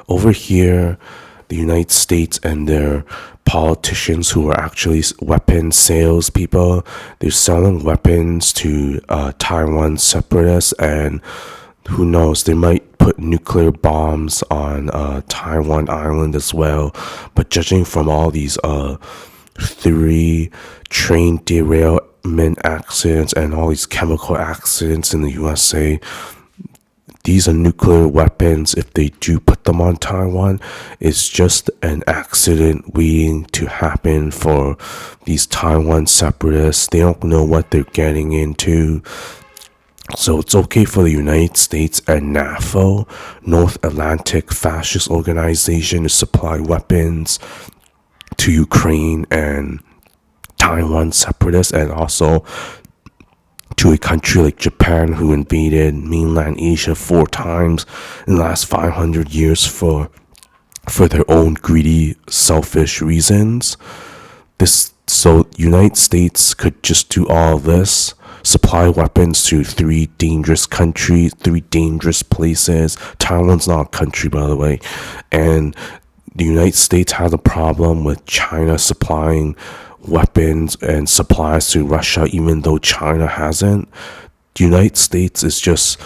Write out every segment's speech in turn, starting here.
over here, the United States and their politicians who are actually weapon salespeople, they're selling weapons to Taiwan separatists, and who knows, they might put nuclear bombs on Taiwan Island as well. But judging from all these 3 train derailment accidents and all these chemical accidents in the USA, these are nuclear weapons. If they do put them on Taiwan, it's just an accident waiting to happen for these Taiwan separatists. They don't know what they're getting into. So it's okay for the United States and NAFO, North Atlantic Fascist Organization, to supply weapons to Ukraine and Taiwan separatists, and also to a country like Japan, who invaded mainland Asia 4 times in the last 500 years for their own greedy, selfish reasons. So United States could just do all this, supply weapons to 3 dangerous countries, 3 dangerous places. Taiwan's not a country, by the way. And the United States has a problem with China supplying weapons and supplies to Russia, even though China hasn't. The United States is just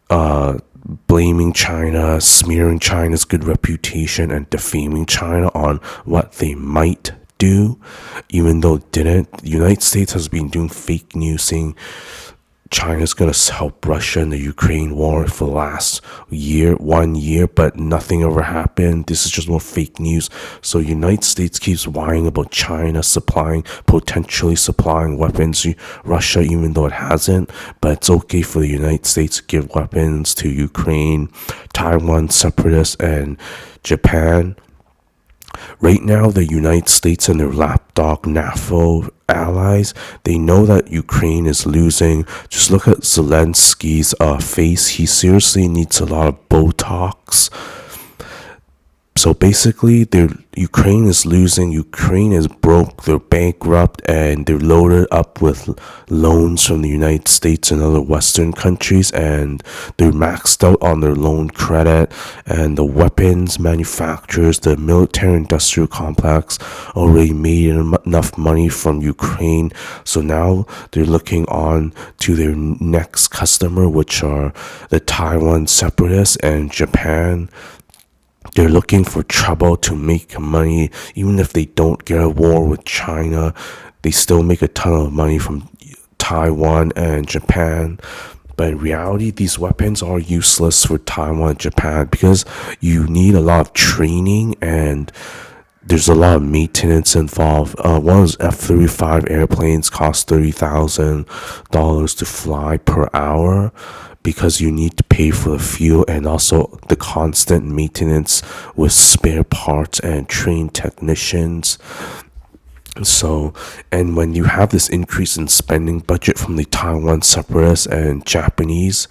blaming China, smearing China's good reputation, and defaming China on what they might do, even though it didn't. The United States has been doing fake news saying China's going to help Russia in the Ukraine war for the last 1 year, but nothing ever happened. This is just more fake news. So United States keeps whining about China potentially supplying weapons to Russia, even though it hasn't. But it's okay for the United States to give weapons to Ukraine, Taiwan separatists, and Japan. Right now, the United States and their lapdog NAFO allies, they know that Ukraine is losing. Just look at Zelensky's face. He seriously needs a lot of Botox. So basically, Ukraine is losing. Ukraine is broke. They're bankrupt, and they're loaded up with loans from the United States and other Western countries, and they're maxed out on their loan credit. And the weapons manufacturers, the military-industrial complex, already made enough money from Ukraine. So now they're looking on to their next customer, which are the Taiwan separatists and Japan. They're looking for trouble to make money. Even if they don't get a war with China, they still make a ton of money from Taiwan and Japan. But in reality, these weapons are useless for Taiwan and Japan because you need a lot of training and there's a lot of maintenance involved. One of those F-35 airplanes costs $30,000 to fly per hour, because you need to pay for the fuel and also the constant maintenance with spare parts and trained technicians. So, and when you have this increase in spending budget from the Taiwan separatists and Japanese,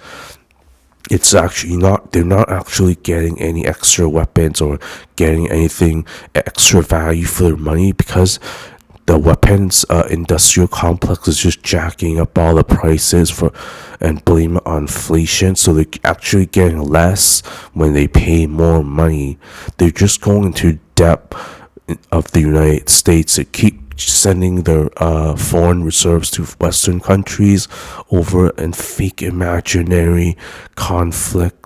it's actually they're not actually getting any extra weapons or getting anything extra value for their money, because the weapons industrial complex is just jacking up all the prices and blame it on inflation. So they're actually getting less when they pay more money. They're just going into debt of the United States to keep sending their foreign reserves to Western countries over in fake imaginary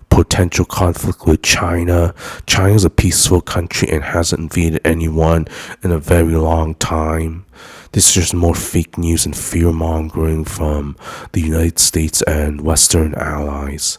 potential conflict with China. China is a peaceful country and hasn't invaded anyone in a very long time. This is just more fake news and fear mongering from the United States and Western allies.